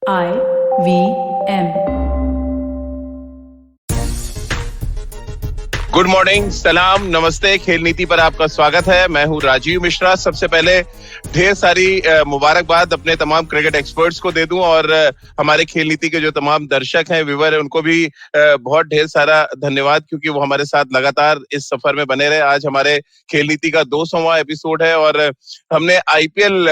IVM। Good morning, सलाम, नमस्ते। खेल नीति पर आपका स्वागत है। मैं हूं राजीव मिश्रा। सबसे पहले ढेर सारी मुबारकबाद अपने तमाम क्रिकेट एक्सपर्ट्स को दे दूं और हमारे खेल नीति के जो तमाम दर्शक हैं, व्यूअर हैं, उनको भी बहुत ढेर सारा धन्यवाद, क्योंकि वो हमारे साथ लगातार इस सफर में बने रहे। आज हमारे खेल नीति का 200वां एपिसोड है और हमने आईपीएल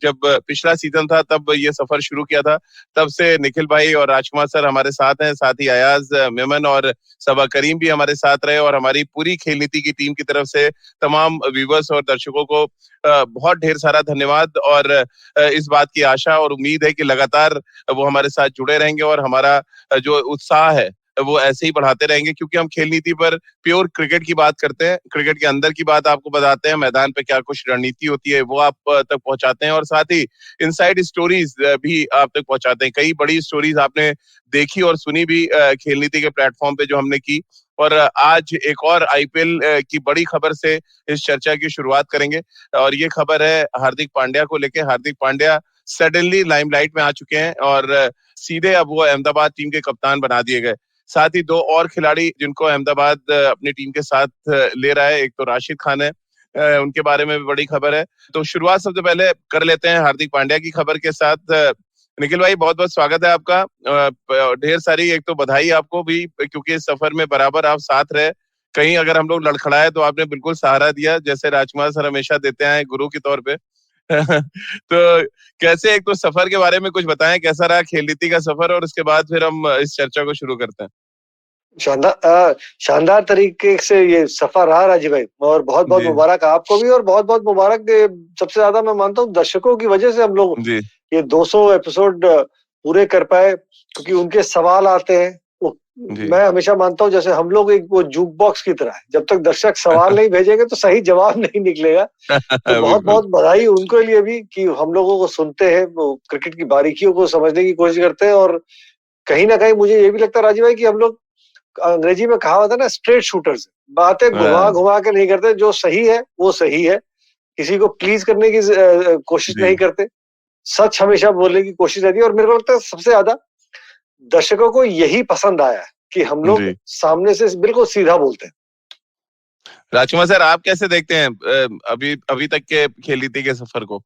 जब पिछला सीजन था तब ये सफर शुरू किया था। तब से निखिल भाई और राजकुमार सर हमारे साथ हैं, साथ ही अयाज मेमन और सबा करीम भी हमारे साथ रहे। और हमारी पूरी खेल नीति की टीम की तरफ से तमाम व्यूवर्स और दर्शकों को बहुत ढेर सारा धन्यवाद और इस बात की आशा और उम्मीद है कि लगातार वो हमारे साथ जुड़े रहेंगे और हमारा जो उत्साह है वो ऐसे ही बढ़ाते रहेंगे, क्योंकि हम खेल नीति पर प्योर क्रिकेट की बात करते हैं, क्रिकेट के अंदर की बात आपको बताते हैं, मैदान पे क्या कुछ रणनीति होती है वो आप तक पहुंचाते हैं और साथ ही इनसाइड स्टोरीज भी आप तक पहुंचाते हैं। कई बड़ी स्टोरीज आपने देखी और सुनी भी खेल नीति के प्लेटफॉर्म पे जो हमने की। और आज एक और आईपीएल की बड़ी खबर से इस चर्चा की शुरुआत करेंगे और ये खबर है हार्दिक पांड्या को लेके। हार्दिक पांड्या सडनली लाइमलाइट में आ चुके हैं और सीधे अब वो अहमदाबाद टीम के कप्तान बना दिए गए। साथ ही दो और खिलाड़ी जिनको अहमदाबाद अपनी टीम के साथ ले रहा है, एक तो राशिद खान है, उनके बारे में भी बड़ी खबर है। तो शुरुआत सबसे पहले कर लेते हैं हार्दिक पांड्या की खबर के साथ। निखिल भाई, बहुत बहुत स्वागत है आपका। ढेर सारी एक तो बधाई आपको भी, क्योंकि इस सफर में बराबर आप साथ रहे। कहीं अगर हम लोग लड़खड़ाए तो आपने बिल्कुल सहारा दिया, जैसे राजकुमार सर हमेशा देते हैं गुरु के तौर पे। तो कैसे, एक तो सफर के बारे में कुछ बताएं, कैसा रहा खेल नीति का सफर, और उसके बाद फिर हम इस चर्चा को शुरू करते हैं। शानदार तरीके से ये सफर रहा राजीव भाई, और बहुत बहुत मुबारक आपको भी, और बहुत बहुत मुबारक सबसे ज्यादा मैं मानता हूँ दर्शकों की वजह से हम लोग ये 200 एपिसोड पूरे कर पाए, क्योंकि उनके सवाल आते हैं। मैं हमेशा मानता हूँ जैसे हम लोग एक वो जूक बॉक्स की तरह है, जब तक दर्शक सवाल नहीं भेजेंगे तो सही जवाब नहीं निकलेगा। तो बहुत बहुत बधाई उनके लिए भी कि हम लोगों को सुनते हैं, वो क्रिकेट की बारीकियों को समझने की कोशिश करते हैं। और कहीं ना कहीं मुझे ये भी लगता है राजीव भाई कि हम लोग, अंग्रेजी में कहावत है ना, स्ट्रेट शूटर्स, बातें घुमा घुमा के नहीं करते। जो सही है वो सही है, किसी को प्लीज करने की कोशिश नहीं करते, सच हमेशा बोलने की कोशिश रहती है। और मेरे को लगता है सबसे ज्यादा दर्शकों को यही पसंद आया है कि हम लोग सामने से बिल्कुल सीधा बोलते हैं। राजकुमार सर, आप कैसे देखते हैं अभी तक के खेल नीति के सफर को?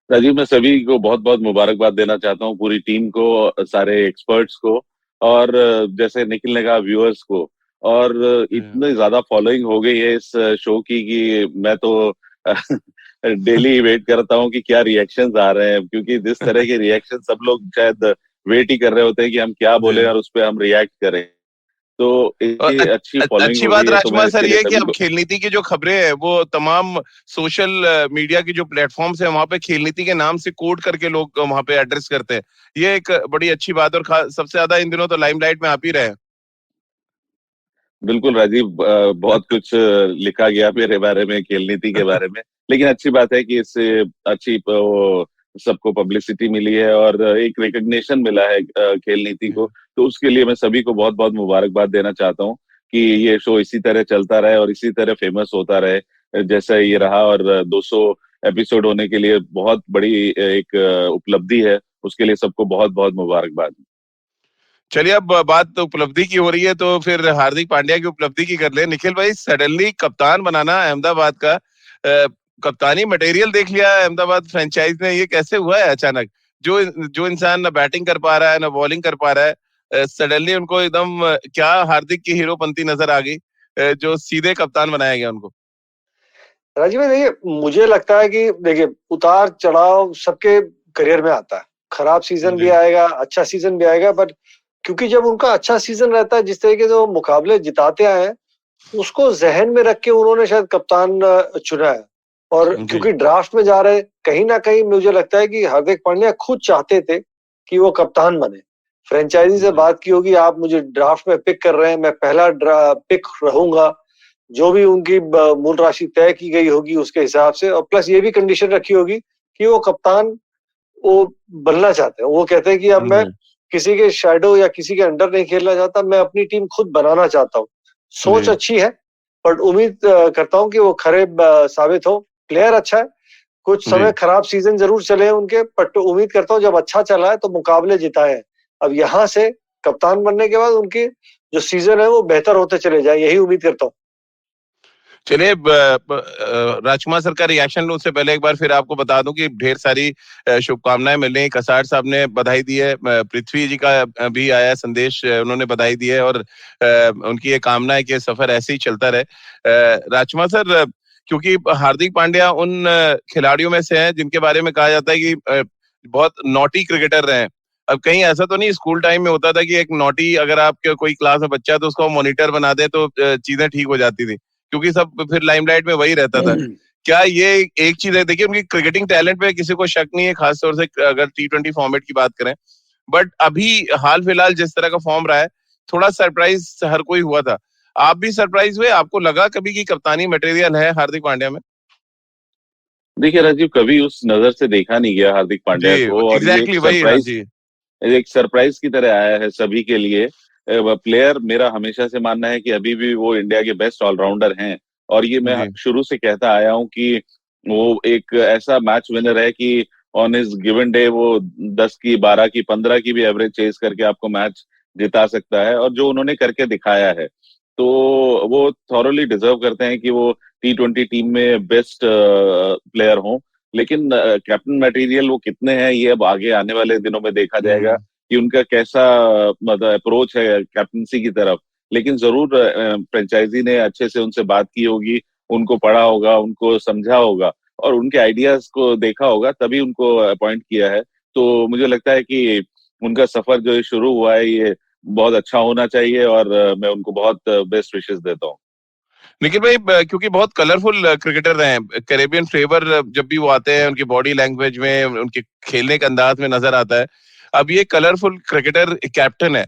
राजीव, मैं सभी को बहुत बहुत मुबारकबाद देना चाहता हूँ, पूरी टीम को, सारे एक्सपर्ट्स को, और जैसे निखिल ने कहा व्यूअर्स को। और इतनी ज्यादा फॉलोइंग हो गई है इस शो की कि मैं तो डेली वेट करता हूँ कि क्या रिएक्शंस आ रहे हैं, क्योंकि जिस तरह के रिएक्शन सब लोग शायद वेट ही कर रहे होते हैं कि हम क्या बोले और उस पर हम रिएक्ट करें। तो अच्छी फॉलोइंग अच्छी बात राजकुमार सर ये कि अब खेल नीति की जो खबरें हैं वो तमाम सोशल मीडिया की जो प्लेटफॉर्म्स है वहां पे खेल नीति के नाम से कोड करके लोग वहां पे एड्रेस करते हैं। ये एक बड़ी अच्छी बात, और सबसे ज्यादा इन दिनों तो लाइमलाइट में आप ही रहे हैं। बिल्कुल राजीव, बहुत कुछ लिखा गया मेरे बारे में, खेल नीति के बारे में, लेकिन अच्छी बात है कि इससे अच्छी सबको पब्लिसिटी मिली है और एक रिकग्निशन मिला है खेल नीति को। तो उसके लिए मैं सभी को बहुत बहुत मुबारकबाद देना चाहता हूँ कि ये शो इसी तरह चलता रहे और इसी तरह फेमस होता रहे जैसा ये रहा। और 200 एपिसोड होने के लिए बहुत बड़ी एक उपलब्धि है, उसके लिए सबको बहुत बहुत मुबारकबाद। चलिए, अब बात तो उपलब्धि की हो रही है तो फिर हार्दिक पांड्या की उपलब्धि की कर ले। निखिल भाई, सडनली कप्तान बनाना अहमदाबाद का, कप्तानी मटेरियल देख लिया अहमदाबाद फ्रेंचाइज ने, ये कैसे हुआ है अचानक? जो इंसान ना बैटिंग कर पा रहा है ना बॉलिंग कर पा रहा है, सडनली उनको एकदम क्या हार्दिक की हीरोपंती नजर आ गई, जो सीधे कप्तान बनाया गया उनको। राजीव भाई देखिए, मुझे लगता है कि देखिए उतार चढ़ाव सबके करियर में आता है, खराब सीजन भी आएगा, अच्छा सीजन भी आएगा, बट क्योंकि जब उनका अच्छा सीजन रहता है, जिस तरीके से वो मुकाबले जिताते आए हैं, उसको जहन में रख के उन्होंने शायद कप्तान चुना है। और क्योंकि ड्राफ्ट में जा रहे, कहीं ना कहीं मुझे लगता है कि हार्दिक पांड्या खुद चाहते थे कि वो कप्तान बने। फ्रेंचाइजी से बात की होगी, आप मुझे ड्राफ्ट में पिक कर रहे हैं, मैं पहला पिक रहूंगा, जो भी उनकी मूल राशि तय की गई होगी उसके हिसाब से। और प्लस ये भी कंडीशन रखी होगी कि वो कप्तान वो बनना चाहते हैं। वो कहते हैं कि अब मैं किसी के शैडो या किसी के अंडर नहीं खेलना चाहता, मैं अपनी टीम खुद बनाना चाहता हूँ। सोच अच्छी है, बट उम्मीद करता हूँ कि वो खरे साबित हो। प्लेयर अच्छा है, कुछ समय खराब सीजन जरूर चले हैं उनके, बट उम्मीद करता हूँ जब अच्छा चला है तो मुकाबले जिताए। अब यहाँ से कप्तान बनने के बाद उनकी जो सीजन है वो बेहतर होते चले जाए, यही उम्मीद करता हूँ। चलिए, राजकुमार सर का रिएक्शन लो उससे पहले एक बार फिर आपको बता दूं कि ढेर सारी शुभकामनाएं मिल रही। कसार साहब ने बधाई दी है, पृथ्वी जी का भी आया संदेश, उन्होंने बधाई दी है और उनकी ये कामना है कि सफर ऐसे ही चलता रहे। राजकुमार सर, क्योंकि हार्दिक पांड्या उन खिलाड़ियों में से हैं जिनके बारे में कहा जाता है कि बहुत नॉटी क्रिकेटर रहे हैं। अब कहीं ऐसा तो नहीं, स्कूल टाइम में होता था कि एक नॉटी अगर आपके कोई क्लास में बच्चा है तो उसको मॉनिटर बना दे तो चीजें ठीक हो जाती थी, क्योंकि सब फिर लाइमलाइट में वही रहता था। क्या ये एक चीज है? देखिए, उनकी क्रिकेटिंग टैलेंट पे किसी को शक नहीं है, खासतौर से अगर T20 फॉर्मेट की बात करें, बट अभी हाल फिलहाल जिस तरह का फॉर्म रहा है, थोड़ा सरप्राइज हर कोई हुआ था। आप भी सरप्राइज हुए? आपको लगा कभी कि कप्तानी मटेरियल है हार्दिक पांड्या में? देखिए राजीव, कभी उस नजर से देखा नहीं गया हार्दिक पांड्या जी, को, और ये एग्जैक्टली वही। हाँ जी। एक सरप्राइज की तरह आया है सभी के लिए। प्लेयर, मेरा हमेशा से मानना है कि अभी भी वो इंडिया के बेस्ट ऑलराउंडर हैं, और ये मैं जी। शुरू से कहता आया हूं कि वो एक ऐसा मैच विनर है कि ऑन हिज गिवन डे वो 10 की, 12 की, 15 की भी एवरेज चेज करके आपको मैच जिता सकता है, और जो उन्होंने करके दिखाया है, तो वो थॉरोली डिजर्व करते हैं कि वो T20 टीम में बेस्ट प्लेयर हों। लेकिन कैप्टन मटेरियल वो कितने हैं, ये अब आगे आने वाले दिनों में देखा जाएगा कि उनका कैसा मतलब अप्रोच है कैप्टनसी की तरफ। लेकिन जरूर फ्रेंचाइजी ने अच्छे से उनसे बात की होगी, उनको पढ़ा होगा, उनको समझा होगा, और उनके आइडियाज को देखा होगा, तभी उनको अपॉइंट किया है। तो मुझे लगता है कि उनका सफर जो शुरू हुआ है, ये बहुत अच्छा होना चाहिए, और मैं उनको बहुत बेस्ट विशेस देता हूँ। निखिल भाई, क्योंकि बहुत कलरफुल क्रिकेटर रहे हैं, कैरेबियन फ्लेवर जब भी वो आते हैं उनकी बॉडी लैंग्वेज में, उनके खेलने के अंदाज में नजर आता है। अब ये कलरफुल क्रिकेटर कैप्टन है।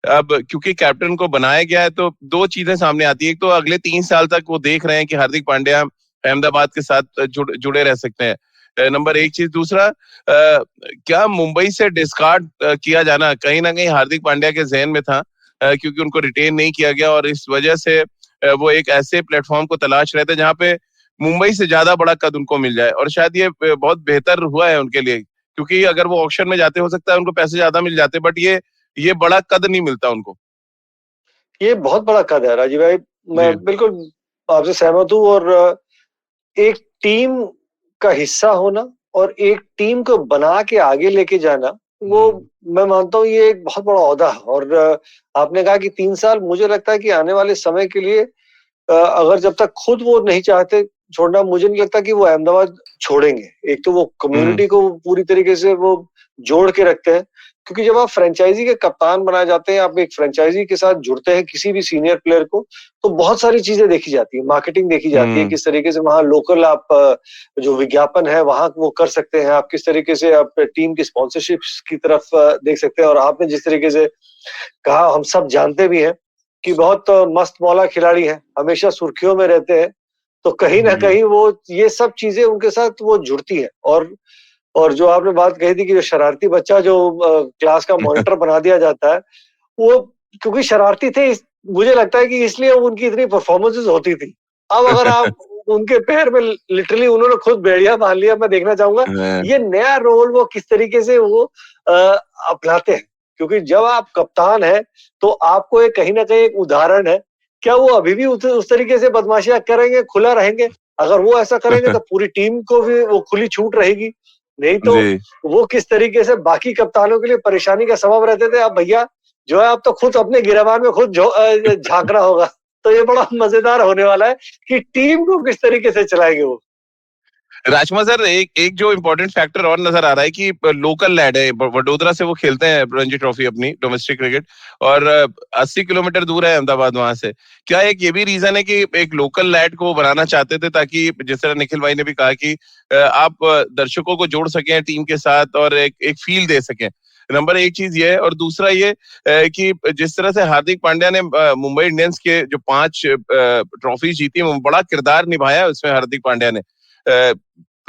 अब क्योंकि कैप्टन को बनाया गया है तो दो चीजें सामने आती है। एक तो अगले 3 साल तक वो देख रहे हैं कि हार्दिक पांड्या अहमदाबाद के साथ जुड़े रह सकते हैं, नंबर एक चीज। दूसरा, क्या मुंबई से डिस्कार्ड किया जाना कहीं ना कहीं हार्दिक पांड्या के जहन में था, क्योंकि उनको रिटेन नहीं किया गया, और इस वजह से वो एक ऐसे प्लेटफॉर्म को तलाश रहे थे जहां पे मुंबई से ज्यादा बड़ा कद उनको मिल जाए, और शायद ये बहुत बेहतर हुआ है उनके लिए, क्योंकि अगर वो ऑक्शन में जाते हो सकता है उनको पैसे ज्यादा मिल जाते, बट ये बड़ा कद नहीं मिलता उनको। ये बहुत बड़ा कद है राजीव भाई, मैं जी। बिल्कुल आपसे सहमत हूँ। और एक टीम का हिस्सा होना और एक टीम को बना के आगे लेके जाना, वो मैं मानता हूँ ये एक बहुत बड़ा ओहदा है। और आपने कहा कि 3 साल, मुझे लगता है कि आने वाले समय के लिए अगर जब तक खुद वो नहीं चाहते छोड़ना, मुझे नहीं लगता कि वो अहमदाबाद छोड़ेंगे। एक तो वो कम्युनिटी को पूरी तरीके से वो जोड़ के रखते हैं, क्योंकि जब आप फ्रेंचाइजी के कप्तान बनाए जाते हैं, आप एक फ्रेंचाइजी के साथ जुड़ते हैं किसी भी सीनियर प्लेयर को, तो बहुत सारी चीजें देखी जाती है, मार्केटिंग देखी जाती है, किस तरीके से वहाँ लोकल आप जो विज्ञापन है वहां वो कर सकते हैं, आप किस तरीके से आप टीम की स्पॉन्सरशिप की तरफ देख सकते हैं। और आपने जिस तरीके से कहा, हम सब जानते भी हैं कि बहुत मस्त मौला खिलाड़ी है, हमेशा सुर्खियों में रहते हैं, तो कहीं ना कहीं वो ये सब चीजें उनके साथ वो जुड़ती है। और जो आपने बात कही थी कि जो शरारती बच्चा जो क्लास का मॉनिटर बना दिया जाता है, वो क्योंकि शरारती थे, मुझे लगता है कि इसलिए उनकी इतनी परफॉर्मेंसेस होती थी। अब अगर आप उनके पैर में लिटरली उन्होंने खुद भेड़िया बांध लिया, मैं देखना चाहूंगा ये नया रोल वो किस तरीके से वो अपनाते हैं। क्योंकि जब आप कप्तान है तो आपको एक कहीं ना कहीं एक उदाहरण है, क्या वो अभी भी उस तरीके से बदमाशियां करेंगे, खुला रहेंगे? अगर वो ऐसा करेंगे तो पूरी टीम को भी वो खुली छूट रहेगी। नहीं तो जी। वो किस तरीके से बाकी कप्तानों के लिए परेशानी का सबब रहते थे, अब भैया जो है, अब तो खुद अपने गिरबान में खुद झांकना होगा। तो ये बड़ा मजेदार होने वाला है कि टीम को किस तरीके से चलाएंगे वो। राजकुमार सर, एक एक जो इम्पोर्टेंट फैक्टर और नजर आ रहा है कि लोकल लैड है, वडोदरा से वो खेलते हैं रणजी ट्रॉफी अपनी डोमेस्टिक क्रिकेट, और 80 किलोमीटर दूर है अहमदाबाद वहां से। क्या एक ये भी रीजन है कि एक लोकल लैड को बनाना चाहते थे, ताकि जिस तरह निखिल भाई ने भी कहा कि आप दर्शकों को जोड़ सकें टीम के साथ और एक फील दे सकें? नंबर एक चीज ये है, और दूसरा ये कि जिस तरह से हार्दिक पांड्या ने मुंबई इंडियंस के जो 5 ट्रॉफी जीती, बड़ा किरदार निभाया उसमें हार्दिक पांड्या ने।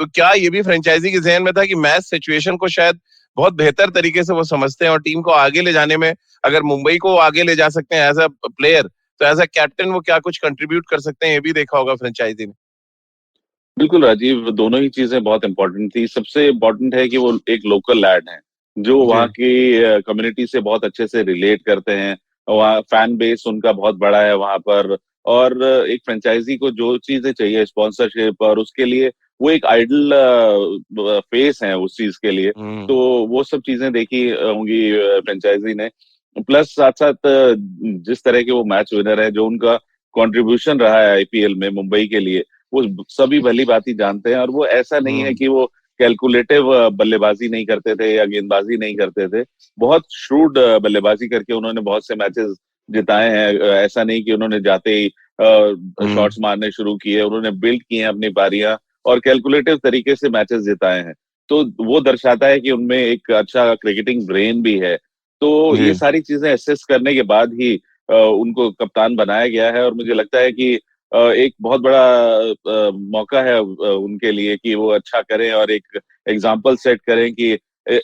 तो क्या ये भी फ्रेंचाइजी के जहन में था कि मैच सिचुएशन को शायद बहुत बेहतर तरीके से वो समझते हैं, और टीम को आगे ले जाने में अगर मुंबई को आगे ले जा सकते हैं एज अ प्लेयर, तो एज अ कैप्टन वो क्या कुछ कंट्रीब्यूट कर सकते हैं, ये भी देखा होगा फ्रेंचाइजी ने? बिल्कुल राजीव, दोनों ही चीजें बहुत इंपॉर्टेंट थी। सबसे इम्पोर्टेंट है कि वो एक लोकल लैड है जो वहाँ की कम्युनिटी से बहुत अच्छे से रिलेट करते हैं। वहाँ फैन बेस उनका बहुत बड़ा है वहाँ पर, और एक फ्रेंचाइजी को जो चीजें चाहिए स्पॉन्सरशिप और उसके लिए वो एक आइडल फेस है उस चीज के लिए। तो वो सब चीजें देखी होंगी फ्रेंचाइजी ने। प्लस साथ साथ जिस तरह के वो मैच विनर है, जो उनका कंट्रीब्यूशन रहा है आईपीएल में मुंबई के लिए, वो सभी भली भांति जानते हैं। और वो ऐसा नहीं है कि वो कैलकुलेटिव बल्लेबाजी नहीं करते थे या गेंदबाजी नहीं करते थे। बहुत श्रूड बल्लेबाजी करके उन्होंने बहुत से मैचेस जिताए हैं। ऐसा नहीं कि उन्होंने जाते ही शॉट्स मारने शुरू किए, उन्होंने बिल्ड किए हैं अपनी पारियां और कैलकुलेटिव तरीके से मैचेस जिताए हैं। तो वो दर्शाता है कि उनमें एक अच्छा क्रिकेटिंग ब्रेन भी है। तो ये सारी चीजें एसेस करने के बाद ही उनको कप्तान बनाया गया है। और मुझे लगता है कि एक बहुत बड़ा मौका है उनके लिए कि वो अच्छा करें और एक एग्जाम्पल सेट करें कि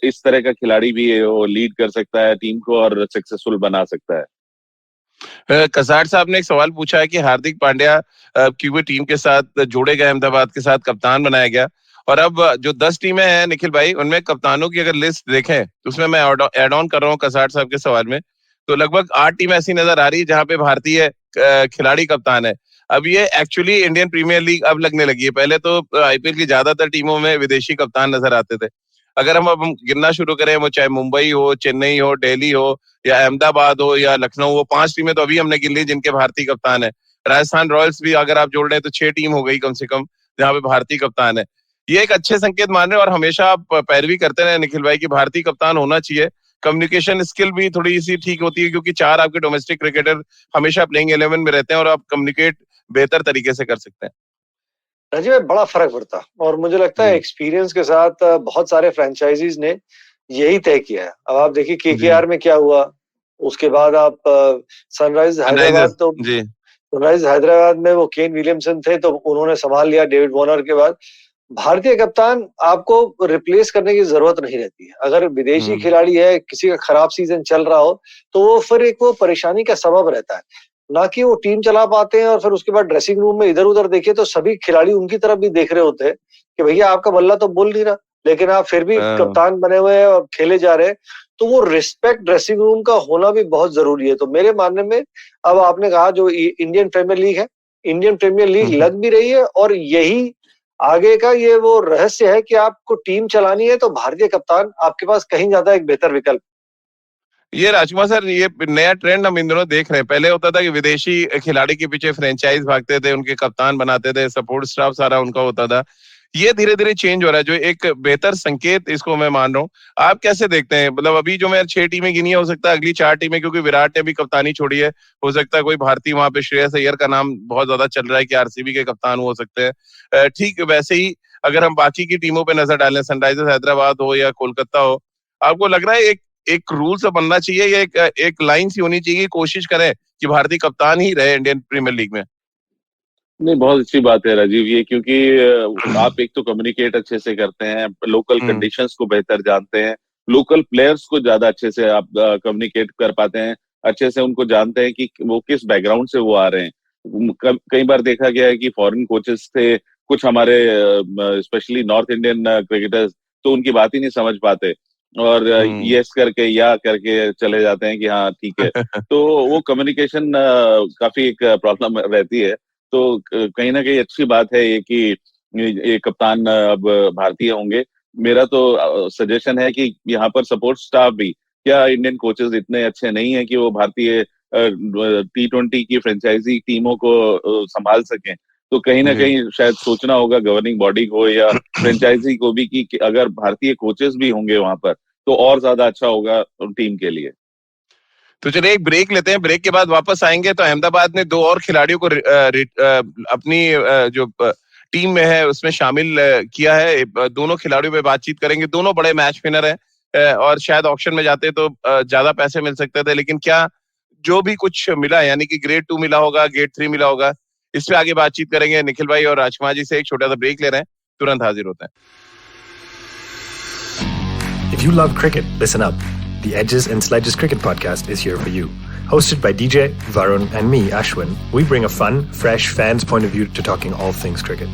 इस तरह का खिलाड़ी भी वो लीड कर सकता है टीम को और सक्सेसफुल बना सकता है। कसार साहब ने एक सवाल पूछा है कि हार्दिक पांड्या क्योंकि टीम के साथ जोड़े गए, अहमदाबाद के साथ कप्तान बनाया गया, और अब जो 10 टीमें हैं निखिल भाई, उनमें कप्तानों की अगर लिस्ट देखें तो उसमें मैं एड ऑन कर रहा हूँ कसार साहब के सवाल में, तो लगभग 8 टीम ऐसी नजर आ रही है जहां पे भारतीय खिलाड़ी कप्तान है। अब ये एक्चुअली इंडियन प्रीमियर लीग अब लगने लगी है। पहले तो आईपीएल की ज्यादातर टीमों में विदेशी कप्तान नजर आते थे। अगर हम अब गिनना शुरू करें, वो चाहे मुंबई हो, चेन्नई हो, दिल्ली हो या अहमदाबाद हो या लखनऊ हो, 5 टीमें तो अभी हमने गिन ली जिनके भारतीय कप्तान है। राजस्थान रॉयल्स भी अगर आप जोड़ रहे हैं तो 6 टीम हो गई कम से कम जहां पे भारतीय कप्तान है। ये एक अच्छे संकेत मान रहे हैं और हमेशा आप पैरवी करते रहे निखिल भाई की भारतीय कप्तान होना चाहिए। कम्युनिकेशन स्किल भी थोड़ी सी ठीक होती है क्योंकि 4 आपके डोमेस्टिक क्रिकेटर हमेशा प्लेइंग 11 में रहते हैं और आप कम्युनिकेट बेहतर तरीके से कर सकते हैं। राजीव भाई, बड़ा फर्क पड़ता और मुझे लगता है एक्सपीरियंस के साथ बहुत सारे फ्रेंचाइजीज ने यही तय किया है। अब आप देखिए केकेआर में क्या हुआ, उसके बाद आप सनराइज हैदराबाद में वो केन विलियमसन थे तो उन्होंने संभाल लिया डेविड वॉर्नर के बाद। भारतीय कप्तान आपको रिप्लेस करने की जरूरत नहीं रहती है। अगर विदेशी खिलाड़ी है, किसी का खराब सीजन चल रहा हो तो वो फिर एक वो परेशानी का सबब रहता है, ना कि वो टीम चला पाते हैं। और फिर उसके बाद ड्रेसिंग रूम में इधर उधर देखे तो सभी खिलाड़ी उनकी तरफ भी देख रहे होते हैं कि भैया आपका बल्ला तो बोल नहीं रहा, लेकिन आप फिर भी कप्तान बने हुए हैं और खेले जा रहे हैं। तो वो रिस्पेक्ट ड्रेसिंग रूम का होना भी बहुत जरूरी है। तो मेरे मानने में, अब आपने कहा जो इंडियन प्रीमियर लीग है, इंडियन प्रीमियर लीग लग भी रही है और यही आगे का ये वो रहस्य है कि आपको टीम चलानी है तो भारतीय कप्तान आपके पास कहीं ज्यादा एक बेहतर विकल्प। ये राजकुमार सर, ये नया ट्रेंड हम इन दिनों देख रहे हैं। पहले होता था कि विदेशी खिलाड़ी के पीछे फ्रेंचाइज भागते थे, उनके कप्तान बनाते थे, सपोर्ट स्टाफ सारा उनका होता था। ये धीरे धीरे चेंज हो रहा है, जो एक बेहतर संकेत इसको मैं मान रहा हूँ। आप कैसे देखते हैं? मतलब अभी जो मैं 6 टीमें गिनी है, हो सकता है अगली 4 टीमें, क्योंकि विराट ने भी कप्तानी छोड़ी है, हो सकता है कोई भारतीय वहां पे, श्रेयस अय्यर का नाम बहुत ज्यादा चल रहा है कि आरसीबी के कप्तान हो सकते हैं। ठीक वैसे ही अगर हम बाकी की टीमों पे नजर डालें, सनराइजर्स हैदराबाद हो या कोलकाता हो, आपको लग रहा है एक रूल से बनना चाहिए या एक लाइन सी होनी चाहिए, कोशिश करें कि भारतीय कप्तान ही रहे इंडियन प्रीमियर लीग में? नहीं, बहुत अच्छी बात है राजीव ये, क्योंकि आप एक तो कम्युनिकेट अच्छे से करते हैं, लोकल कंडीशंस को बेहतर जानते हैं, लोकल प्लेयर्स को ज्यादा अच्छे से आप कम्युनिकेट कर पाते हैं, अच्छे से उनको जानते हैं कि वो किस बैकग्राउंड से वो आ रहे हैं। कई बार देखा गया है कि फॉरेन कोचेस थे कुछ हमारे, स्पेशली नॉर्थ इंडियन क्रिकेटर्स, तो उनकी बात ही नहीं समझ पाते और यस करके या करके चले जाते हैं कि हाँ ठीक है। तो वो कम्युनिकेशन काफी एक प्रॉब्लम रहती है। तो कहीं ना कहीं अच्छी बात है ये कि ये कप्तान अब भारतीय होंगे। मेरा तो सजेशन है कि यहाँ पर सपोर्ट स्टाफ भी, क्या इंडियन कोचेस इतने अच्छे नहीं है कि वो भारतीय T20 की फ्रेंचाइजी टीमों को संभाल सकें? तो कहीं ना कहीं शायद सोचना होगा गवर्निंग बॉडी को या फ्रेंचाइजी को भी कि अगर भारतीय कोचेस भी होंगे वहां पर तो और ज्यादा अच्छा होगा टीम के लिए। तो चलिए एक ब्रेक लेते हैं, ब्रेक के बाद वापस आएंगे। तो अहमदाबाद ने 2 और खिलाड़ियों को अपनी जो टीम में है उसमें शामिल किया है। दोनों खिलाड़ियों पे बातचीत करेंगे। दोनों बड़े मैच विनर हैं और शायद ऑक्शन में जाते तो ज्यादा पैसे मिल सकते थे, लेकिन क्या जो भी कुछ मिला, यानी कि ग्रेड 2 मिला होगा, ग्रेड 3 मिला होगा, इस पे आगे बातचीत करेंगे निखिल भाई और राजकुमार जी से। एक छोटा सा ब्रेक ले रहे हैं, तुरंत हाजिर होते हैं। If you love cricket, listen up. The Edges and Sledges Cricket Podcast is here for you. Hosted by DJ, Varun and me, Ashwin, we bring a fun, fresh fan's point of view to talking all things cricket.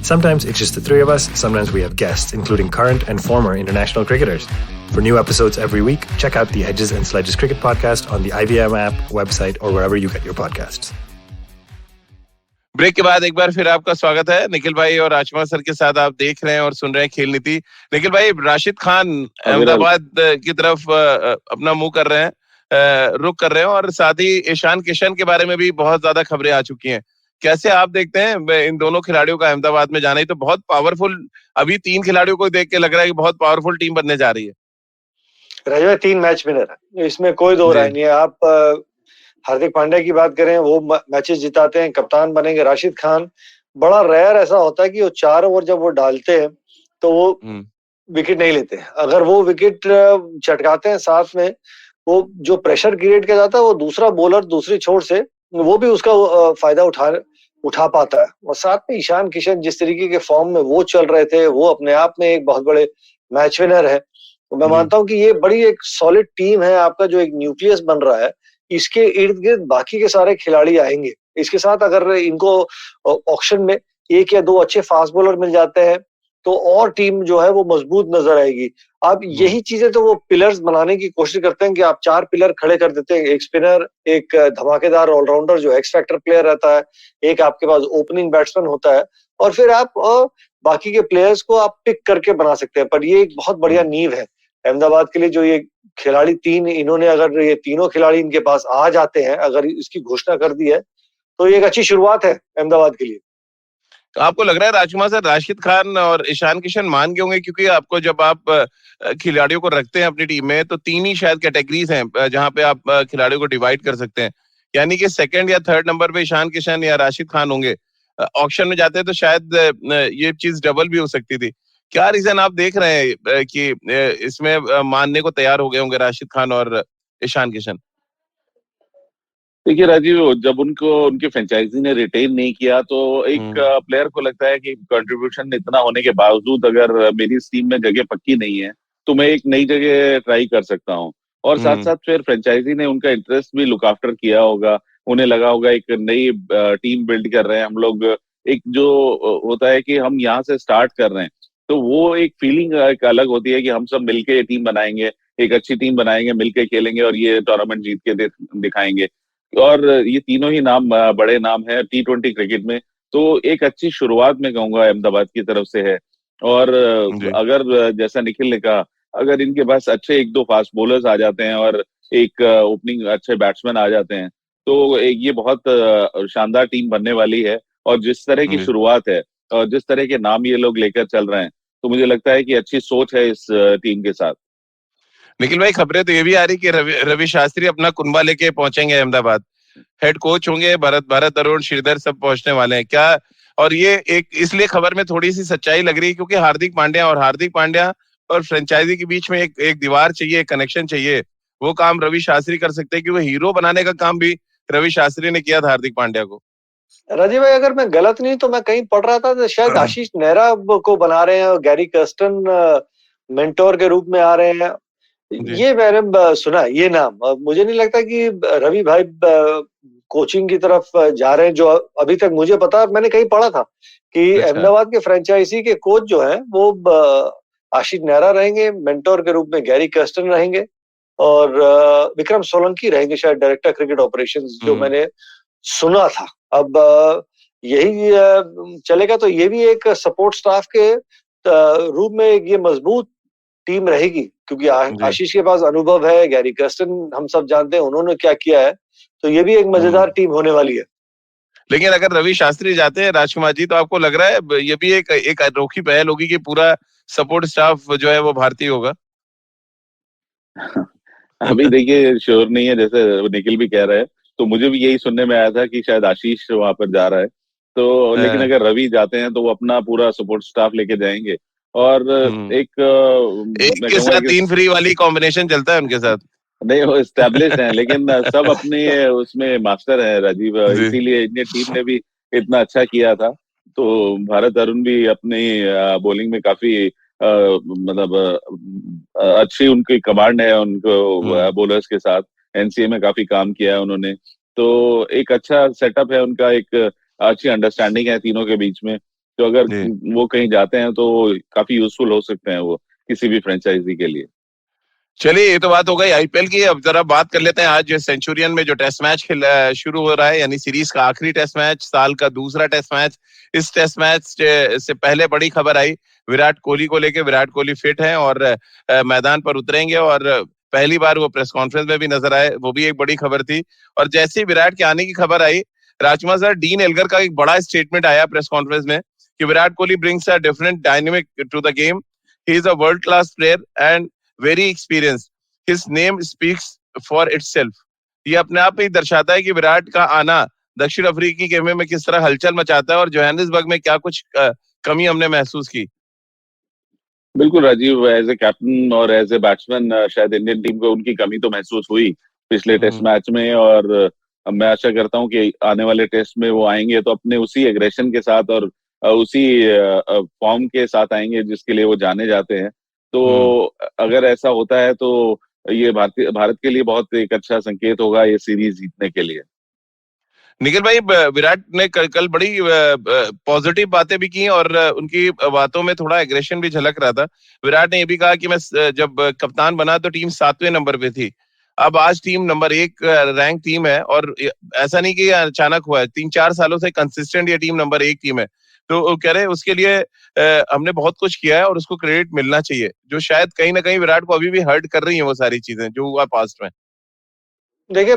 Sometimes it's just the three of us, sometimes we have guests, including current and former international cricketers. For new episodes every week, check out the Edges and Sledges Cricket Podcast on the IVM app, website, or wherever you get your podcasts. Break के बाद एक बार फिर आपका स्वागत है। निखिल भाई और राजकुमार sir के साथ आप देख रहे हैं और सुन रहे हैं खेल नीति। निखिल भाई, राशिद खान अहमदाबाद की तरफ अपना मुंह कर रहे हैं, रुख कर रहे हैं, और साथ ही ईशान किशन के बारे में भी बहुत ज्यादा खबरें आ चुकी हैं। कैसे आप देखते हैं इन दोनों खिलाड़ियों का अहमदाबाद में जाना? ही तो बहुत पावरफुल, अभी 3 खिलाड़ियों को देख के लग रहा है कि बहुत पावरफुल टीम बनने जा रही है। राजा 3 मैच विनर है, इसमें कोई दो राय नहीं है। आप हार्दिक पांड्या की बात करें, वो मैचेस जिताते हैं, कप्तान बनेंगे। राशिद खान, बड़ा रेयर ऐसा होता है कि वो 4 ओवर जब वो डालते हैं तो वो विकेट नहीं लेते। अगर वो विकेट चटकाते हैं, साथ में वो जो प्रेशर क्रिएट किया जाता है, वो दूसरा बॉलर दूसरी छोर से वो भी उसका फायदा उठा पाता है। और साथ में ईशान किशन जिस तरीके के फॉर्म में वो चल रहे थे, वो अपने आप में एक बहुत बड़े मैच विनर है। तो मैं मानता हूं कि ये बड़ी एक सॉलिड टीम है। आपका जो एक न्यूक्लियस बन रहा है, इसके इर्द गिर्द बाकी के सारे खिलाड़ी आएंगे। इसके साथ अगर इनको ऑक्शन में 1 या 2 अच्छे फास्ट बॉलर मिल जाते हैं तो और टीम जो है वो मजबूत नजर आएगी। अब यही चीजें तो वो पिलर्स बनाने की कोशिश करते हैं कि आप 4 पिलर खड़े कर देते हैं, एक स्पिनर, एक धमाकेदार ऑलराउंडर जो एक्स फैक्टर प्लेयर रहता है, एक आपके पास ओपनिंग बैट्समैन होता है, और फिर आप बाकी के प्लेयर्स को आप पिक करके बना सकते हैं। पर ये एक बहुत बढ़िया नींव है अहमदाबाद के लिए। जो ये खिलाड़ी 3 इन्होंने, अगर ये तीनों खिलाड़ी इनके पास आ जाते हैं, अगर इसकी घोषणा कर दी है, तो ये एक अच्छी शुरुआत है अहमदाबाद के लिए। तो आपको लग रहा है राजकुमार सर, राशिद खान और ईशान किशन मान गए होंगे? क्योंकि आपको जब आप खिलाड़ियों को रखते हैं अपनी टीम में, तो 3 ही शायद कैटेगरीज हैं जहां पे आप खिलाड़ियों को डिवाइड कर सकते हैं। यानी कि 2nd या 3rd नंबर पे ईशान किशन या राशिद खान होंगे। ऑक्शन में जाते हैं तो शायद ये चीज डबल भी हो सकती थी। क्या रीजन आप देख रहे हैं कि इसमें मानने को तैयार हो गए होंगे राशिद खान और ईशान किशन? देखिए राजीव, जब उनकी फ्रेंचाइजी ने रिटेन नहीं किया तो एक प्लेयर को लगता है कि कंट्रीब्यूशन इतना होने के बावजूद अगर मेरी इस टीम में जगह पक्की नहीं है तो मैं एक नई जगह ट्राई कर सकता हूँ। और साथ साथ फिर फ्रेंचाइजी ने उनका इंटरेस्ट भी लुक आफ्टर किया होगा। उन्हें लगा होगा एक नई टीम बिल्ड कर रहे हैं हम लोग, एक जो होता है कि हम यहाँ से स्टार्ट कर रहे हैं, तो वो एक फीलिंग एक अलग होती है कि हम सब मिलके टीम बनाएंगे, एक अच्छी टीम बनाएंगे, मिलके खेलेंगे और ये टूर्नामेंट जीत के दिखाएंगे। और ये तीनों ही नाम बड़े नाम है T20 क्रिकेट में, तो एक अच्छी शुरुआत में कहूंगा अहमदाबाद की तरफ से है। और अगर जैसा निखिल ने कहा, अगर इनके पास अच्छे 1-2 फास्ट बॉलर्स आ जाते हैं और एक ओपनिंग अच्छे बैट्समैन आ जाते हैं, तो ये बहुत शानदार टीम बनने वाली है। और जिस तरह की शुरुआत है और जिस तरह के नाम ये लोग लेकर चल रहे हैं, तो मुझे लगता है कि अच्छी सोच है इस टीम के साथ। निखिल भाई, खबरें तो ये भी आ रही कि रवि शास्त्री अपना कुनबा लेके पहुंचेंगे अहमदाबाद, हेड कोच होंगे, भरत अरुण, श्रीधर सब पहुंचने वाले हैं क्या? और ये एक इसलिए खबर में थोड़ी सी सच्चाई लग रही है क्योंकि हार्दिक पांड्या और फ्रेंचाइजी के बीच में एक दीवार चाहिए, एक कनेक्शन चाहिए। वो काम रवि शास्त्री कर सकते हैं, क्योंकि हीरो बनाने का काम भी रवि शास्त्री ने किया था हार्दिक पांड्या को। राजीव भाई, अगर मैं गलत नहीं तो मैं कहीं पढ़ रहा था तो शायद आशीष नेहरा को बना रहे हैं और गैरी कर्स्टन मेंटोर के रूप में आ रहे हैं। ये मैंने सुना ये नाम। मुझे नहीं लगता कि रवि भाई कोचिंग की तरफ जा रहे हैं। जो अभी तक मुझे पता, मैंने कहीं पढ़ा था कि अहमदाबाद के फ्रेंचाइजी के कोच जो हैं वो आशीष नेहरा रहेंगे, मेंटोर के रूप में गैरी कर्स्टन रहेंगे, और विक्रम सोलंकी रहेंगे शायद डायरेक्टर क्रिकेट ऑपरेशंस, जो मैंने सुना था। अब यही चलेगा तो ये भी एक सपोर्ट स्टाफ के रूप में ये मजबूत टीम रहेगी, क्योंकि आशीष के पास अनुभव है, गैरी कर्स्टन हम सब जानते हैं उन्होंने क्या किया है, तो ये भी एक मजेदार टीम होने वाली है। लेकिन अगर रवि शास्त्री जाते हैं राजकुमार जी, तो आपको लग रहा है ये भी एक अनोखी पहल होगी कि पूरा सपोर्ट स्टाफ जो है वो भारतीय होगा? अभी देखिए श्योर नहीं है, जैसे निखिल भी कह रहा है, तो मुझे भी यही सुनने में आया था कि शायद आशीष वहां पर जा रहा है। तो लेकिन अगर रवि जाते हैं तो वो अपना पूरा सपोर्ट स्टाफ लेके जाएंगे। और एक के साथ 3 फ्री वाली कॉम्बिनेशन चलता है उनके साथ। नहीं, वो एस्टेब्लिश्ड है, लेकिन सब अपने उसमें मास्टर है राजीव, इसीलिए इंडियन टीम ने भी इतना अच्छा किया था। तो भारत अरुण भी अपनी बॉलिंग में काफी मतलब अच्छी उनकी कमांड है उनको बॉलर्स के साथ। एनसीए में काफी काम किया है उन्होंने, तो एक अच्छा सेटअप है उनका, एक अच्छी अंडरस्टैंडिंग है तीनों के बीच में। तो अगर वो कहीं जाते हैं तो काफी यूजफुल हो सकते हैं वो किसी भी फ्रेंचाइजी के लिए। चलिए, ये तो बात हो गई आईपीएल की। अब जरा बात कर लेते हैं आज सेंचुरियन में जो टेस्ट मैच शुरू हो रहा है, यानी सीरीज का आखिरी टेस्ट मैच, साल का दूसरा टेस्ट मैच। इस टेस्ट मैच से पहले बड़ी खबर आई विराट कोहली को लेके। विराट कोहली फिट हैं और मैदान पर उतरेंगे और पहली बार वो प्रेस कॉन्फ्रेंस में भी नजर आए, वो भी एक बड़ी खबर थी। और जैसे ही विराट के आने की खबर आई, राजकुमार सर, डीन एल्गर का एक बड़ा स्टेटमेंट आया प्रेस कॉन्फ्रेंस में कि Virat Kohli brings a different dynamic to the game, he is a world class player and very experience, his name speaks for itself. ये अपने आप में ही दर्शाता है कि विराट का आना दक्षिण अफ्रीकी गेम में किस तरह हलचल मचाता है और जोहानिसबर्ग में क्या कुछ कमी हमने महसूस की। बिल्कुल राजीव, एज ए कैप्टन और एज ए बैट्समैन शायद इंडियन टीम को उनकी कमी तो महसूस हुई पिछले टेस्ट मैच में, और मैं आशा करता हूं कि आने वाले टेस्ट में वो आएंगे तो अपने उसी एग्रेशन के साथ और उसी फॉर्म के साथ आएंगे जिसके लिए वो जाने जाते हैं। तो अगर ऐसा होता है तो ये भारत के लिए बहुत एक अच्छा संकेत होगा ये सीरीज जीतने के लिए। निखिल भाई, विराट ने कल बड़ी पॉजिटिव बातें भी की और उनकी बातों में थोड़ा एग्रेशन भी झलक रहा था। विराट ने ये भी कहा कि मैं जब कप्तान बना तो टीम 7वें नंबर पे थी, अब आज टीम नंबर 1 रैंक टीम है। और ऐसा नहीं कि अचानक हुआ है, 3-4 सालों से कंसिस्टेंट ये टीम नंबर 1 टीम है। तो वो कह रहे उसके लिए हमने बहुत कुछ किया है और उसको क्रेडिट मिलना चाहिए, जो शायद कहीं ना कहीं विराट को अभी भी हर्ट कर रही है वो सारी चीजें जो हुआ पास्ट में। देखिए,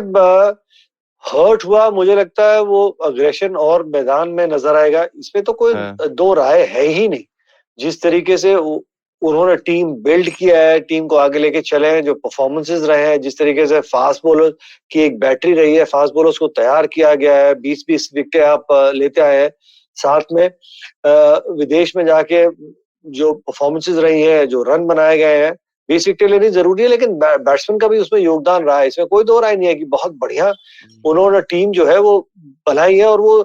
हर्ट हुआ, मुझे लगता है वो अग्रेशन और मैदान में नजर आएगा, इसमें तो कोई दो राय है ही नहीं। जिस तरीके से उन्होंने टीम बिल्ड किया है, टीम को आगे लेके चले हैं, जो परफॉर्मेंसेस रहे हैं, जिस तरीके से फास्ट बॉलर की एक बैटरी रही है, फास्ट बॉलर्स को तैयार किया गया है, 20-20 विकेटें आप लेते आए हैं, साथ में विदेश में जाके जो परफॉर्मेंसेस रही है, जो रन बनाए गए हैं, 20 विकेट लेनी जरूरी है, लेकिन बैट्समैन का भी उसमें योगदान रहा है, इसमें कोई दो राय नहीं है कि बहुत बढ़िया उन्होंने टीम जो है वो बनाई है। और वो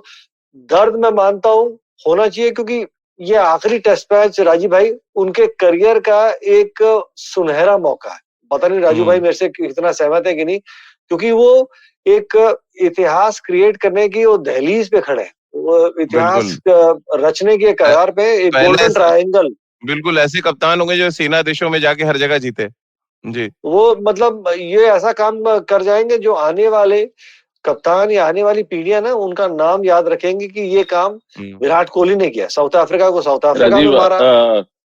दर्द मैं मानता हूं होना चाहिए, क्योंकि ये आखिरी टेस्ट मैच राजीव भाई उनके करियर का एक सुनहरा मौका है। पता नहीं राजू भाई मेरे से कितना सहमत है कि नहीं, क्योंकि वो एक इतिहास क्रिएट करने की वो दहलीज पे खड़े हैं, वो इतिहास रचने के कगार पे, एक गोल्डन ट्रायंगल। बिल्कुल ऐसे कप्तान होंगे जो सेना देशों में जाके हर जगह जीते जी। वो मतलब ये ऐसा काम कर जाएंगे जो आने वाले कप्तान या आने वाली पीढ़ियां ना उनका नाम याद रखेंगे कि ये काम विराट कोहली ने किया। साउथ अफ्रीका को साउथ अफ्रीका में मारा।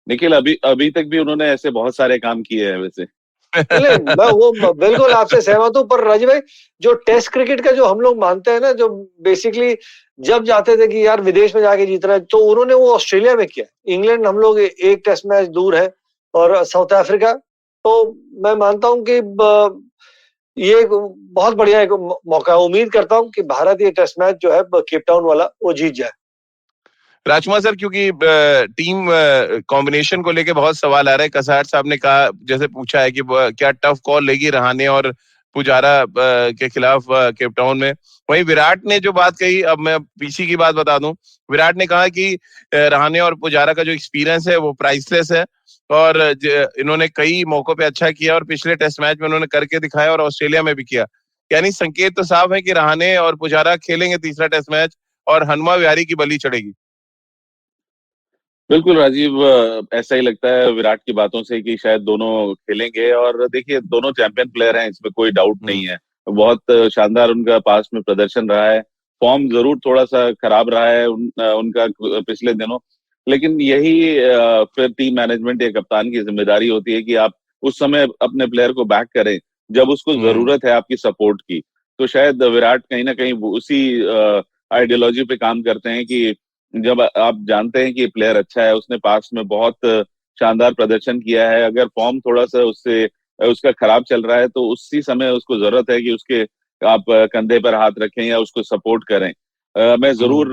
निखिल, अभी तक भी उन्होंने ऐसे बहुत सारे काम किए हैं वैसे। मैं वो बिल्कुल आपसे सहमत हूँ, पर राजीव भाई जो टेस्ट क्रिकेट का जो हम लोग मानते हैं ना, जो बेसिकली जब जाते थे कि यार विदेश में जाके जीतना है, तो उन्होंने वो ऑस्ट्रेलिया में किया। इंग्लैंड हम लोग एक टेस्ट मैच दूर है, और साउथ अफ्रीका, तो मैं मानता हूं कि ये बहुत बढ़िया एक मौका है। उम्मीद करता हूं कि भारत ये टेस्ट मैच जो है केप टाउन वाला वो जीत जाए। राजकुमार सर, क्योंकि टीम कॉम्बिनेशन को लेके बहुत सवाल आ रहे हैं। कसार साहब ने कहा, जैसे पूछा है कि क्या टफ कॉल लेगी रहाणे और पुजारा के खिलाफ केप टाउन में। वहीं विराट ने जो बात कही, अब मैं पीछे की बात बता दूं, विराट ने कहा कि रहाणे और पुजारा का जो एक्सपीरियंस है वो प्राइसलेस है और इन्होंने कई मौकों पे अच्छा किया और पिछले टेस्ट मैच में उन्होंने करके दिखाया और ऑस्ट्रेलिया में भी किया। यानी संकेत तो साफ है कि रहाणे और पुजारा खेलेंगे तीसरा टेस्ट मैच और हनुमा विहारी की बलि चढ़ेगी। बिल्कुल राजीव, ऐसा ही लगता है विराट की बातों से कि शायद दोनों खेलेंगे। और देखिए, दोनों चैंपियन प्लेयर हैं, इसमें कोई डाउट नहीं है। बहुत शानदार उनका पास में प्रदर्शन रहा है। फॉर्म जरूर थोड़ा सा खराब रहा है उनका पिछले दिनों, लेकिन यही फिर टीम मैनेजमेंट या कप्तान की जिम्मेदारी होती है कि आप उस समय अपने प्लेयर को बैक करें जब उसको जरूरत है आपकी सपोर्ट की। तो शायद विराट कहीं ना कहीं उसी आइडियोलॉजी पे काम करते हैं कि जब आप जानते हैं कि प्लेयर अच्छा है, उसने पास में बहुत शानदार प्रदर्शन किया है, अगर फॉर्म थोड़ा सा उसका खराब चल रहा है तो उसी समय उसको जरूरत है कि उसके आप कंधे पर हाथ रखें या उसको सपोर्ट करें। मैं जरूर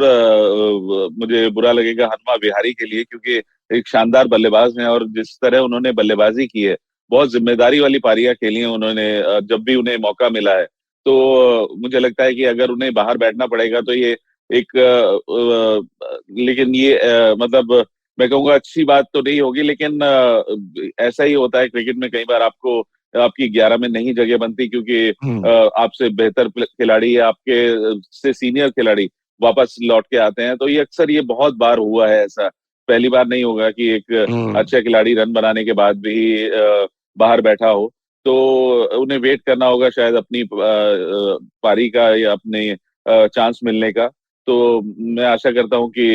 मुझे बुरा लगेगा हनुमा विहारी के लिए, क्योंकि एक शानदार बल्लेबाज हैं और जिस तरह उन्होंने बल्लेबाजी की है, बहुत जिम्मेदारी वाली पारियां खेली हैं उन्होंने जब भी उन्हें मौका मिला है। तो मुझे लगता है कि अगर उन्हें बाहर बैठना पड़ेगा तो ये एक लेकिन ये मतलब मैं कहूँगा अच्छी बात तो नहीं होगी, लेकिन ऐसा ही होता है क्रिकेट में, कई बार आपको आपकी 11 में नहीं जगह बनती क्योंकि आपसे बेहतर खिलाड़ी या आपके से सीनियर खिलाड़ी वापस लौट के आते हैं। तो ये अक्सर ये बहुत बार हुआ है ऐसा, पहली बार नहीं होगा कि एक अच्छा खिलाड़ी रन बनाने के बाद भी बाहर बैठा हो। तो उन्हें वेट करना होगा शायद अपनी पारी का या अपने चांस मिलने का। तो मैं आशा करता हूं कि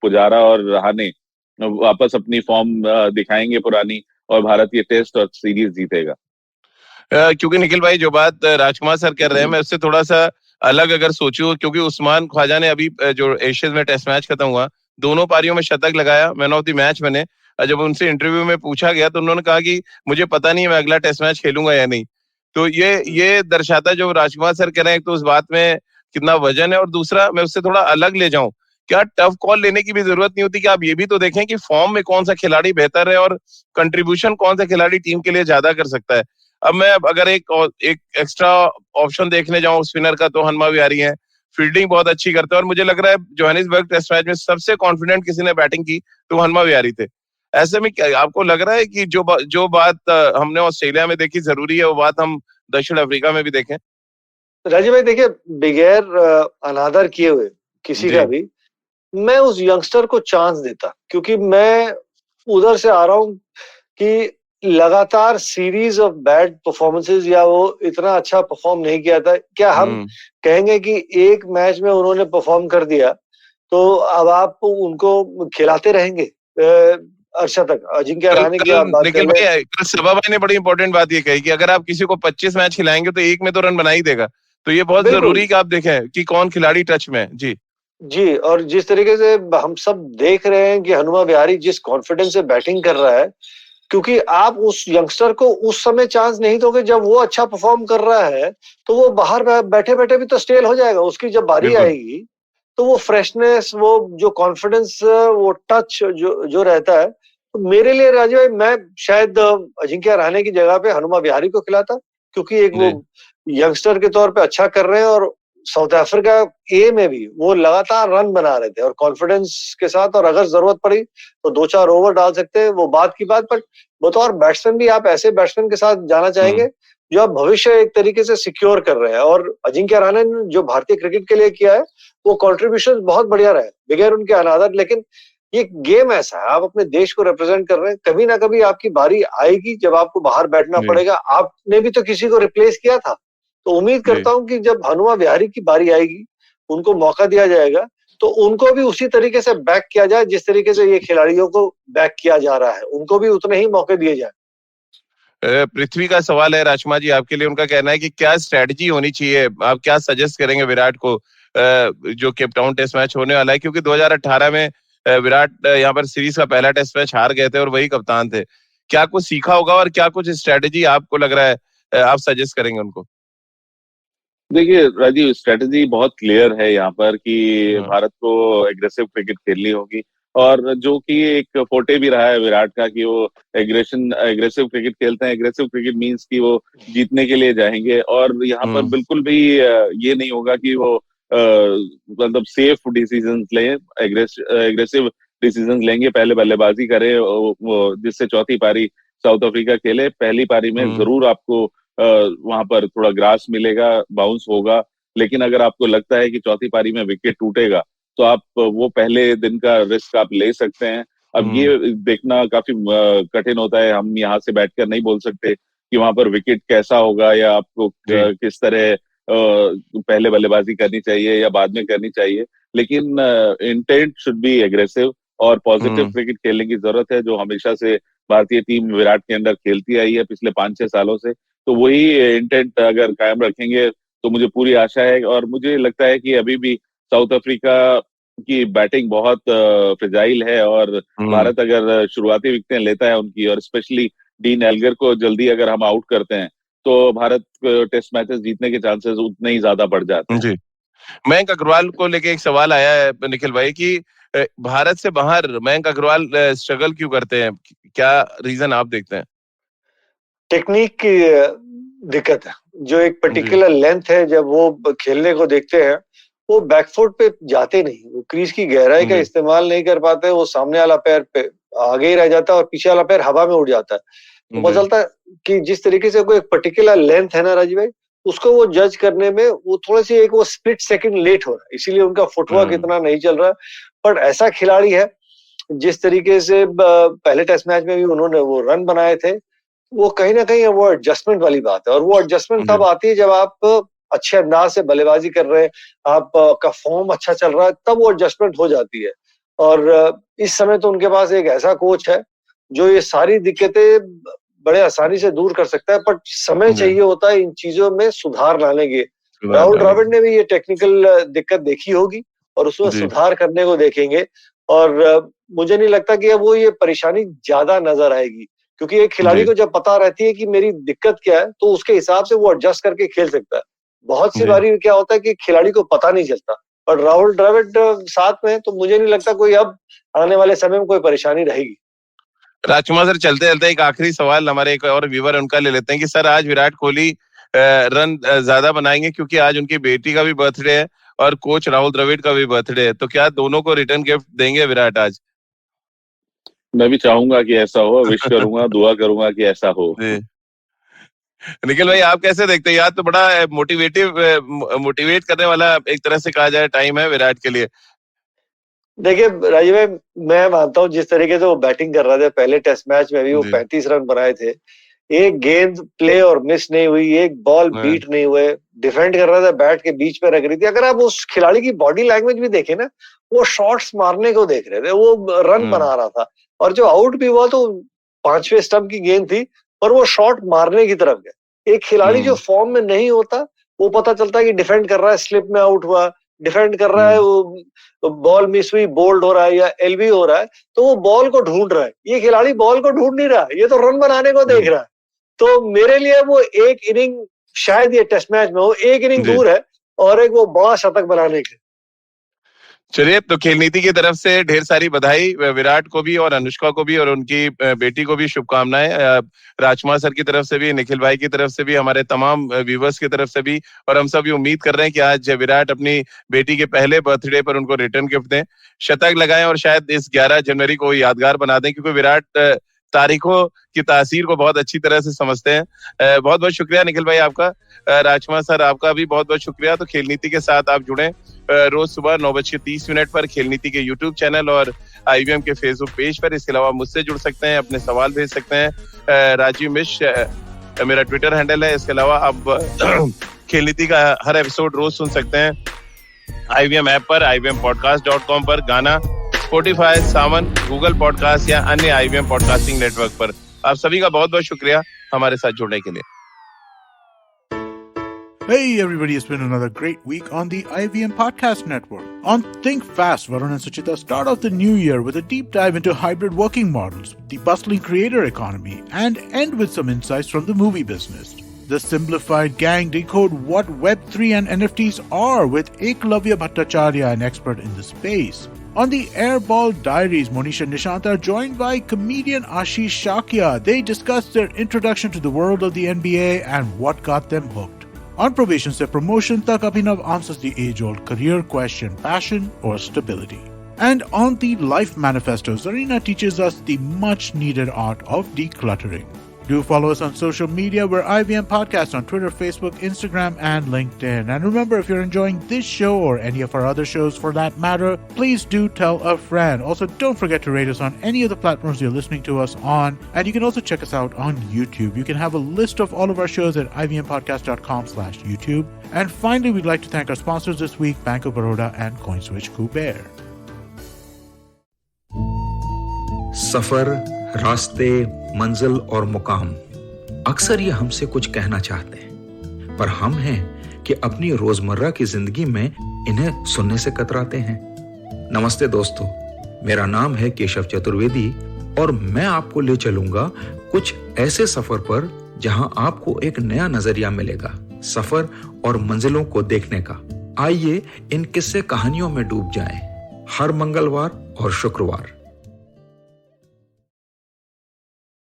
पुजारा और रहाणे वापस अपनी फॉर्म दिखाएंगे पुरानी, और भारत ये टेस्ट और सीरीज जीतेगा। क्योंकि निखिल भाई जो बात राजकुमार सर कर रहे हैं, मैं उससे थोड़ा सा अलग अगर सोचूं, क्योंकि उस्मान ख्वाजा ने अभी जो एशियन में टेस्ट मैच खत्म हुआ, दोनों पारियों में शतक लगाया, मैन ऑफ द मैच बने। जब उनसे इंटरव्यू में पूछा गया तो उन्होंने कहा कि मुझे पता नहीं है मैं अगला टेस्ट मैच खेलूंगा या नहीं। तो ये दर्शाता है जो राजकुमार सर कह रहे हैं, तो उस बात में कितना वजन है। और दूसरा, मैं उससे थोड़ा अलग ले जाऊं, क्या टफ कॉल लेने की भी जरूरत नहीं होती कि आप ये भी तो देखें कि फॉर्म में कौन सा खिलाड़ी बेहतर है और कंट्रीब्यूशन कौन सा खिलाड़ी टीम के लिए ज्यादा कर सकता है। अब मैं अगर एक एक्स्ट्रा ऑप्शन देखने जाऊं स्पिनर का, तो हनुमा विहारी है, फील्डिंग बहुत अच्छी करते हैं, और मुझे लग रहा है जोहानिसबर्ग टेस्ट मैच में सबसे कॉन्फिडेंट किसी ने बैटिंग की तो हनुमा विहारी थे। ऐसे में क्या आपको लग रहा है कि जो बात हमने ऑस्ट्रेलिया में देखी जरूरी है, वो बात हम दक्षिण अफ्रीका में भी देखें? राजीव भाई देखिए, बगैर अनादर किए हुए किसी का भी, मैं उस यंगस्टर को चांस देता, क्योंकि मैं उधर से आ रहा हूं कि लगातार सीरीज ऑफ बैड परफॉर्मेंसेस, या वो इतना अच्छा परफॉर्म नहीं किया था। क्या हम कहेंगे कि एक मैच में उन्होंने परफॉर्म कर दिया तो अब आप उनको खिलाते रहेंगे अर्शतक, अजिंक्य रहाणे की आप बात कर रहे हैं। कल सभा भाई ने बड़ी इंपॉर्टेंट बात ये कही कि अगर आप किसी को 25 मैच खिलाएंगे तो एक में तो रन बना ही देगा। तो ये बहुत जरूरी कि आप देखें कि कौन खिलाड़ी टच में है। जी, और जिस तरीके से हम सब देख रहे हैं कि हनुमा विहारी जिस कॉन्फिडेंस से बैटिंग कर रहा है, क्योंकि आप उस यंगस्टर को उस समय चांस नहीं दोगे जब वो अच्छा परफॉर्म कर रहा है, तो वो बाहर बैठे बैठे भी तो स्टेल हो जाएगा। उसकी जब बारी आएगी तो वो फ्रेशनेस, वो जो कॉन्फिडेंस, वो टच जो रहता है, तो मेरे लिए राजीव भाई, मैं शायद अजिंक्य रहाणे की जगह पे हनुमा विहारी को खिलाता, क्योंकि एक वो यंगस्टर के तौर पे अच्छा कर रहे हैं, और साउथ अफ्रीका ए में भी वो लगातार रन बना रहे थे और कॉन्फिडेंस के साथ, और अगर जरूरत पड़ी तो 2-4 ओवर डाल सकते हैं, वो बात की बात। पर बतौर बैट्समैन भी आप ऐसे बैट्समैन के साथ जाना चाहेंगे जो आप भविष्य एक तरीके से सिक्योर कर रहे हैं, और अजिंक्य रहाणे ने जो भारतीय क्रिकेट के लिए किया है वो कॉन्ट्रीब्यूशन बहुत बढ़िया रहे, बगैर उनके अनादर। लेकिन ये गेम ऐसा है, आप अपने देश को रिप्रेजेंट कर रहे हैं, कभी ना कभी आपकी बारी आएगी जब आपको बाहर बैठना पड़ेगा। आपने भी तो किसी को रिप्लेस किया था, तो उम्मीद करता हूं कि जब हनुमा विहारी की बारी आएगी, उनको मौका दिया जाएगा, तो उनको भी उसी तरीके से बैक किया जाए जिस तरीके से ये खिलाड़ियों को बैक किया जा रहा है, उनको भी उतने ही मौके दिए जाए। पृथ्वी का सवाल है राजकुमार जी आपके लिए, उनका कहना है कि क्या स्ट्रेटजी होनी चाहिए, आप क्या सजेस्ट करेंगे विराट को, जो केप टाउन टेस्ट मैच होने वाला है, क्योंकि 2018 में विराट यहाँ पर सीरीज का पहला टेस्ट मैच हार गए थे और वही कप्तान थे। क्या कुछ सीखा होगा और क्या कुछ स्ट्रेटजी आपको लग रहा है आप सजेस्ट करेंगे उनको? देखिए राजीव, स्ट्रेटजी बहुत क्लियर है यहाँ पर कि भारत को एग्रेसिव क्रिकेट खेलनी होगी, और जो कि एक फोटे भी रहा है विराट का कि वो एग्रेसिव क्रिकेट खेलते हैं। एग्रेसिव क्रिकेट मींस कि वो जीतने के लिए जाएंगे, और यहाँ पर बिल्कुल भी ये नहीं होगा कि वो मतलब सेफ डिसीजंस लें, एग्रेसिव डिसीजंस लेंगे, पहले बल्लेबाजी करें, जिससे चौथी पारी साउथ अफ्रीका खेले। पहली पारी में जरूर आपको वहां पर थोड़ा ग्रास मिलेगा, बाउंस होगा, लेकिन अगर आपको लगता है कि चौथी पारी में विकेट टूटेगा तो आप वो पहले दिन का रिस्क आप ले सकते हैं। अब ये देखना काफी कठिन होता है, हम यहाँ से बैठकर नहीं बोल सकते कि वहां पर विकेट कैसा होगा या आपको किस तरह पहले बल्लेबाजी करनी चाहिए या बाद में करनी चाहिए, लेकिन इंटेंट शुड बी एग्रेसिव और पॉजिटिव क्रिकेट खेलने की जरूरत है, जो हमेशा से भारतीय टीम विराट के अंदर खेलती आई है पिछले 5-6 सालों से। तो वही इंटेंट अगर कायम रखेंगे तो मुझे पूरी आशा है, और मुझे लगता है कि अभी भी साउथ अफ्रीका की बैटिंग बहुत फ्रेजाइल है, और भारत अगर शुरुआती विकेटें लेता है उनकी, और स्पेशली डीन एल्गर को जल्दी अगर हम आउट करते हैं, तो भारत टेस्ट मैचेस जीतने के चांसेस उतने ही ज्यादा बढ़ जाते हैं। जी, मयंक अग्रवाल को लेके एक सवाल आया है निखिल भाई कि भारत से बाहर मयंक अग्रवाल स्ट्रगल क्यों करते हैं, क्या रीजन आप देखते हैं? टेक्निक की दिक्कत है, जो एक पर्टिकुलर लेंथ है, जब वो खेलने को देखते हैं वो बैकफुट पे जाते नहीं, वो क्रीज की गहराई का इस्तेमाल नहीं कर पाते, वो सामने वाला पैर पे आगे ही रह जाता है और पीछे वाला पैर हवा में उड़ जाता है। तो पता चलता है कि जिस तरीके से कोई एक पर्टिकुलर लेंथ है ना राजीव भाई, उसको वो जज करने में वो थोड़ी सी एक वो स्प्लिट सेकंड लेट हो रहा है, इसीलिए उनका फुटवर्क इतना नहीं चल रहा है। पर ऐसा खिलाड़ी है, जिस तरीके से पहले टेस्ट मैच में भी उन्होंने वो रन बनाए थे, वो कहीं ना कहीं वो एडजस्टमेंट वाली बात है। और वो एडजस्टमेंट तब आती है जब आप अच्छे अंदाज से बल्लेबाजी कर रहे हैं, आपका फॉर्म अच्छा चल रहा है, तब वो एडजस्टमेंट हो जाती है। और इस समय तो उनके पास एक ऐसा कोच है जो ये सारी दिक्कतें बड़े आसानी से दूर कर सकता है, पर समय चाहिए होता है इन चीजों में सुधार लाने के। राहुल द्रविड़ ने भी ये टेक्निकल दिक्कत देखी होगी और उसमें सुधार करने को देखेंगे। और मुझे नहीं लगता कि वो ये परेशानी ज्यादा नजर आएगी, क्योंकि एक खिलाड़ी को जब पता रहती है कि मेरी दिक्कत क्या है, तो उसके हिसाब से वो एडजस्ट करके खेल सकता है। बहुत सी बारी क्या होता है कि खिलाड़ी को पता नहीं चलता, पर राहुल द्रविड़ साथ में, तो मुझे नहीं लगता कोई अब आने वाले समय में कोई परेशानी रहेगी। राजकुमार सर, चलते चलते एक आखिरी सवाल हमारे एक और व्यूवर उनका ले लेते हैं कि सर आज विराट कोहली रन ज्यादा बनाएंगे क्योंकि आज उनकी बेटी का भी बर्थडे है और कोच राहुल द्रविड़ का भी बर्थडे है, तो क्या दोनों को रिटर्न गिफ्ट देंगे विराट आज? मैं भी चाहूंगा कि ऐसा हो, विश करूंगा, दुआ करूंगा कि ऐसा हो। निखिल भाई, आप कैसे देखते हैं? यार तो बड़ा मोटिवेट करने वाला एक तरह से कहा जाए टाइम है विराट के लिए। देखिए राजीव भाई, मैं मानता हूँ जिस तरीके से वो बैटिंग कर रहे थे पहले टेस्ट मैच में भी, वो 35 रन बनाए थे, एक गेंद प्ले और मिस नहीं हुई, एक बॉल बीट नहीं हुए, डिफेंड कर रहा था, बैट के बीच में रख रही थी। अगर आप उस खिलाड़ी की बॉडी लैंग्वेज भी देखें ना, वो शॉट्स मारने को देख रहे थे, वो रन बना रहा था। और जो आउट भी हुआ तो 5वें स्टंप की गेंद थी, पर वो शॉट मारने की तरफ गया। एक खिलाड़ी जो फॉर्म में नहीं होता, वो पता चलता है कि डिफेंड कर रहा है, स्लिप में आउट हुआ, डिफेंड कर रहा है, वो बॉल मिस हुई, बोल्ड हो रहा है या एलबी हो रहा है, तो वो बॉल को ढूंढ रहा है। ये खिलाड़ी बॉल को ढूंढ नहीं रहा, ये तो रन बनाने को देख रहा है। तो मेरे लिए वो एक इनिंग, शायद ये टेस्ट मैच में हो, एक इनिंग दूर है और एक वो बड़ा शतक बनाने के। चलिए, तो खेल नीति की तरफ से ढेर सारी बधाई विराट को भी और अनुष्का को भी और उनकी बेटी को भी शुभकामनाएं। राजकुमार सर की तरफ से भी, निखिल भाई की तरफ से भी, हमारे तमाम व्यूवर्स की तरफ से भी, और हम सब भी उम्मीद कर रहे हैं कि आज विराट अपनी बेटी के पहले बर्थडे पर उनको रिटर्न गिफ्ट दें, शतक लगाएं और शायद इस 11 जनवरी को यादगार बना दें, क्योंकि विराट तारीखों की तासीर को बहुत अच्छी तरह से समझते हैं। बहुत बहुत शुक्रिया निखिल भाई आपका। राजकुमार सर आपका भी बहुत बहुत शुक्रिया। तो खेल नीति के साथ आप जुड़े रोज सुबह 9:30 पर खेल नीति के YouTube चैनल और IVM के फेसबुक पेज पर। इसके अलावा मुझसे जुड़ सकते हैं, अपने सवाल भेज सकते हैं। राजीव मिश्र मेरा ट्विटर हैंडल है। इसके अलावा आप खेल नीति का हर एपिसोड रोज सुन सकते हैं IVM ऐप पर, IVMpodcast.com पर, गाना, Spotify, सावन, गूगल पॉडकास्ट या अन्य IVM पॉडकास्टिंग नेटवर्क पर। आप सभी का बहुत बहुत शुक्रिया हमारे साथ जुड़ने के लिए। Hey everybody, it's been another great week on the IVM Podcast Network. On Think Fast, Varun and Suchita start off the new year with a deep dive into hybrid working models, the bustling creator economy, and end with some insights from the movie business. The Simplified Gang decode what Web3 and NFTs are with Eklavya Bhattacharya, an expert in the space. On the Airball Diaries, Monisha and Nishant are joined by comedian Ashish Shakya. They discuss their introduction to the world of the NBA and what got them hooked. On Probation se Promotion tak Abhinav answers the age-old career question, passion or stability. And on the Life Manifesto, Zarina teaches us the much-needed art of decluttering. Do follow us on social media. We're IVM Podcast on Twitter, Facebook, Instagram, and LinkedIn. And remember, if you're enjoying this show or any of our other shows for that matter, please do tell a friend. Also, don't forget to rate us on any of the platforms you're listening to us on. And you can also check us out on YouTube. You can have a list of all of our shows at ivmpodcast.com/YouTube. And finally, we'd like to thank our sponsors this week, Bank of Baroda and CoinSwitch Kuber. सफर, रास्ते, मंजिल और मुकाम अक्सर ये हमसे कुछ कहना चाहते हैं, पर हम हैं कि अपनी रोजमर्रा की जिंदगी में इन्हें सुनने से कतराते हैं। नमस्ते दोस्तों, मेरा नाम है केशव चतुर्वेदी और मैं आपको ले चलूंगा कुछ ऐसे सफर पर जहां आपको एक नया नजरिया मिलेगा सफर और मंजिलों को देखने का। आइए इन किस्से कहानियों में डूब जाएं। हर मंगलवार और शुक्रवार